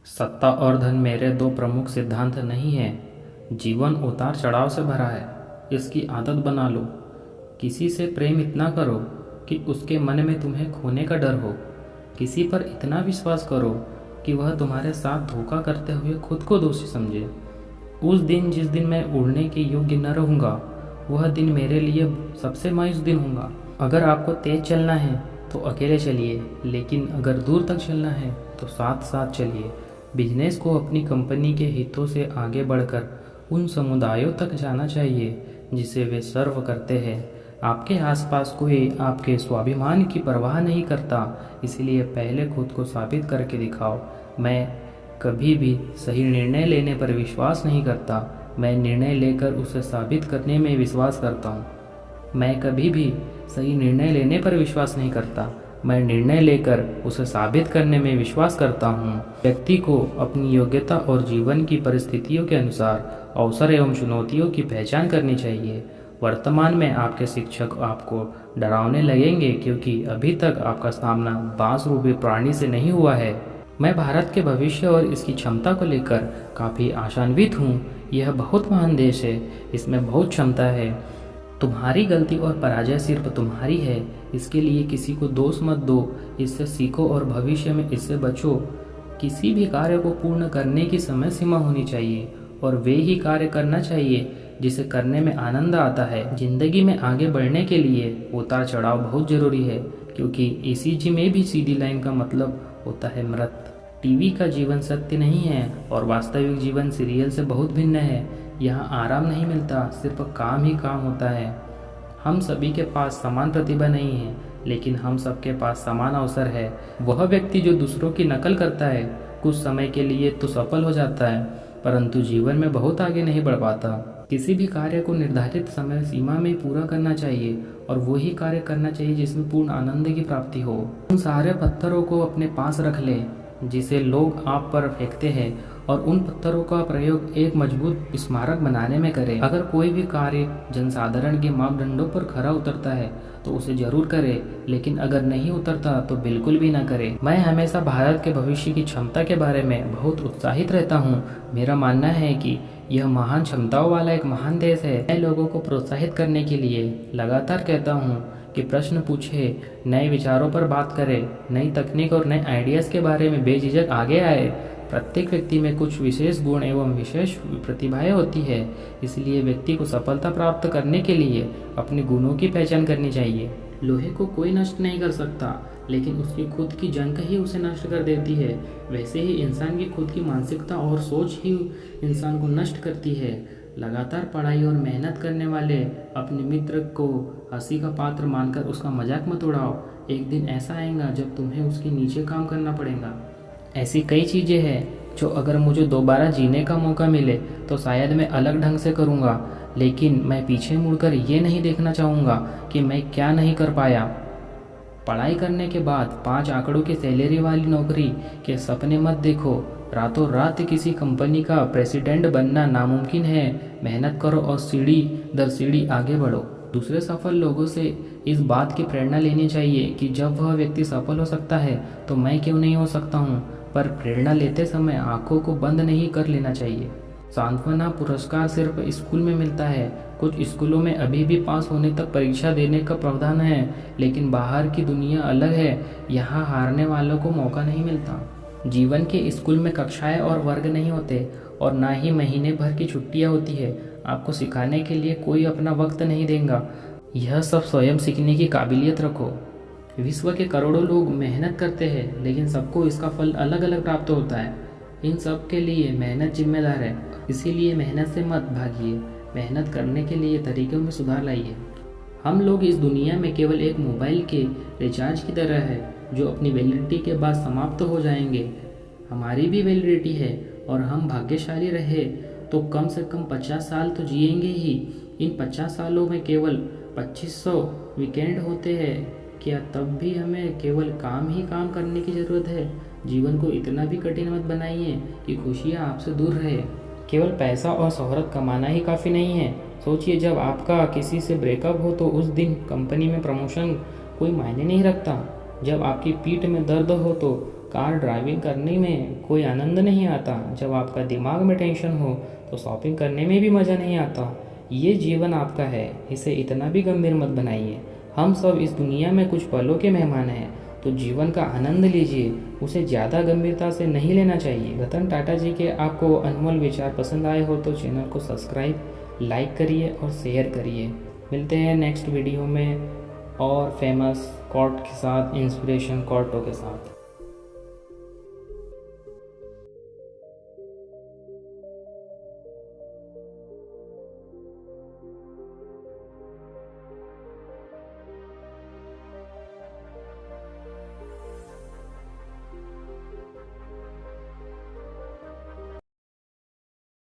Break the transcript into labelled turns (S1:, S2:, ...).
S1: सत्ता और धन मेरे दो प्रमुख सिद्धांत नहीं हैं। जीवन उतार चढ़ाव से भरा है, इसकी आदत बना लो। किसी से प्रेम इतना करो कि उसके मन में तुम्हें खोने का डर हो। किसी पर इतना विश्वास करो कि वह तुम्हारे साथ धोखा करते हुए खुद को दोषी समझे। उस दिन जिस दिन मैं उड़ने के योग्य न रहूँगा, वह दिन मेरे लिए सबसे मायूस दिन होगा। अगर आपको तेज चलना है तो अकेले चलिए, लेकिन अगर दूर तक चलना है तो साथ साथ चलिए। बिजनेस को अपनी कंपनी के हितों से आगे बढ़कर उन समुदायों तक जाना चाहिए जिसे वे सर्व करते हैं। आपके आसपास कोई आपके स्वाभिमान की परवाह नहीं करता, इसलिए पहले खुद को साबित करके दिखाओ। मैं कभी भी सही निर्णय लेने पर विश्वास नहीं करता, मैं निर्णय लेकर उसे साबित करने में विश्वास करता हूँ। मैं कभी भी सही निर्णय लेने पर विश्वास नहीं करता, मैं निर्णय लेकर उसे साबित करने में विश्वास करता हूँ। व्यक्ति को अपनी योग्यता और जीवन की परिस्थितियों के अनुसार अवसर एवं चुनौतियों की पहचान करनी चाहिए। वर्तमान में आपके शिक्षक आपको डरावने लगेंगे क्योंकि अभी तक आपका सामना बांस रूपी प्राणी से नहीं हुआ है। मैं भारत के भविष्य और इसकी क्षमता को लेकर काफ़ी आशान्वित हूँ। यह बहुत महान देश है, इसमें बहुत क्षमता है। तुम्हारी गलती और पराजय सिर्फ तुम्हारी है, इसके लिए किसी को दोष मत दो, इससे सीखो और भविष्य में इससे बचो। किसी भी कार्य को पूर्ण करने की समय सीमा होनी चाहिए और वे ही कार्य करना चाहिए जिसे करने में आनंद आता है। जिंदगी में आगे बढ़ने के लिए उतार चढ़ाव बहुत ज़रूरी है, क्योंकि ईसीजी में भी सीधी लाइन का मतलब होता है मृत। टीवी का जीवन सत्य नहीं है और वास्तविक जीवन सीरियल से बहुत भिन्न है। यहाँ आराम नहीं मिलता, सिर्फ काम ही काम होता है। हम सभी के पास समान प्रतिभा नहीं है, लेकिन हम सबके पास समान अवसर है। वह व्यक्ति जो दूसरों की नकल करता है कुछ समय के लिए तो सफल हो जाता है, परंतु जीवन में बहुत आगे नहीं बढ़ पाता। किसी भी कार्य को निर्धारित समय सीमा में पूरा करना चाहिए और वही कार्य करना चाहिए जिसमें पूर्ण आनंद की प्राप्ति हो। उन सारे पत्थरों को अपने पास रख ले जिसे लोग आप पर फेंकते हैं और उन पत्थरों का प्रयोग एक मजबूत स्मारक बनाने में करें। अगर कोई भी कार्य जनसाधारण के मापदंडों पर खरा उतरता है तो उसे जरूर करे, लेकिन अगर नहीं उतरता तो बिल्कुल भी ना करे। मैं हमेशा भारत के भविष्य की क्षमता के बारे में बहुत उत्साहित रहता हूँ। मेरा मानना है कि यह महान क्षमताओं वाला एक महान देश है। मैं लोगों को प्रोत्साहित करने के लिए लगातार कहता हूँ कि प्रश्न पूछे, नए विचारों पर बात करें, नई तकनीक और नए आइडियाज़ के बारे में बेझिझक आगे आए। प्रत्येक व्यक्ति में कुछ विशेष गुण एवं विशेष प्रतिभाएं होती है, इसलिए व्यक्ति को सफलता प्राप्त करने के लिए अपने गुणों की पहचान करनी चाहिए। लोहे को कोई नष्ट नहीं कर सकता, लेकिन उसकी खुद की जंग ही उसे नष्ट कर देती है। वैसे ही इंसान की खुद की मानसिकता और सोच ही इंसान को नष्ट करती है। लगातार पढ़ाई और मेहनत करने वाले अपने मित्र को हंसी का पात्र मानकर उसका मजाक मत उड़ाओ। एक दिन ऐसा आएगा जब तुम्हें उसके नीचे काम करना पड़ेगा। ऐसी कई चीज़ें हैं जो अगर मुझे दोबारा जीने का मौका मिले तो शायद मैं अलग ढंग से करूँगा, लेकिन मैं पीछे मुड़कर ये नहीं देखना चाहूँगा कि मैं क्या नहीं कर पाया। पढ़ाई करने के बाद 5 आंकड़ों की सैलरी वाली नौकरी के सपने मत देखो। रातों रात किसी कंपनी का प्रेसिडेंट बनना नामुमकिन है। मेहनत करो और सीढ़ी दर सीढ़ी आगे बढ़ो। दूसरे सफल लोगों से इस बात की प्रेरणा लेनी चाहिए कि जब वह व्यक्ति सफल हो सकता है तो मैं क्यों नहीं हो सकता हूँ। पर प्रेरणा लेते समय आंखों को बंद नहीं कर लेना चाहिए। सांत्वना पुरस्कार सिर्फ स्कूल में मिलता है। कुछ स्कूलों में अभी भी पास होने तक परीक्षा देने का प्रावधान है, लेकिन बाहर की दुनिया अलग है। यहाँ हारने वालों को मौका नहीं मिलता। जीवन के स्कूल में कक्षाएं और वर्ग नहीं होते और ना ही महीने भर की छुट्टियाँ होती है। आपको सिखाने के लिए कोई अपना वक्त नहीं देगा। यह सब स्वयं सीखने की काबिलियत रखो। विश्व के करोड़ों लोग मेहनत करते हैं, लेकिन सबको इसका फल अलग अलग प्राप्त होता है। इन सब के लिए मेहनत जिम्मेदार है, इसीलिए मेहनत से मत भागिए। मेहनत करने के लिए तरीकों में सुधार लाइए। हम लोग इस दुनिया में केवल एक मोबाइल के रिचार्ज की तरह है जो अपनी वैलिडिटी के बाद समाप्त हो जाएंगे। हमारी भी वैलिडिटी है और हम भाग्यशाली रहे तो कम से कम 50 साल तो जिएंगे ही। इन 50 सालों में केवल 2500 वीकेंड होते हैं। क्या तब भी हमें केवल काम ही काम करने की ज़रूरत है? जीवन को इतना भी कठिन मत बनाइए कि खुशियाँ आपसे दूर रहे। केवल पैसा और शोहरत कमाना ही काफ़ी नहीं है। सोचिए, जब आपका किसी से ब्रेकअप हो तो उस दिन कंपनी में प्रमोशन कोई मायने नहीं रखता। जब आपकी पीठ में दर्द हो तो कार ड्राइविंग करने में कोई आनंद नहीं आता। जब आपका दिमाग में टेंशन हो तो शॉपिंग करने में भी मज़ा नहीं आता। ये जीवन आपका है, इसे इतना भी गंभीर मत बनाइए। हम सब इस दुनिया में कुछ पलों के मेहमान हैं, तो जीवन का आनंद लीजिए, उसे ज़्यादा गंभीरता से नहीं लेना चाहिए। रतन टाटा जी के आपको अनमोल विचार पसंद आए हो तो चैनल को सब्सक्राइब, लाइक करिए और शेयर करिए। मिलते हैं नेक्स्ट वीडियो में और फेमस कोट के साथ, इंस्पिरेशन कोटों के साथ।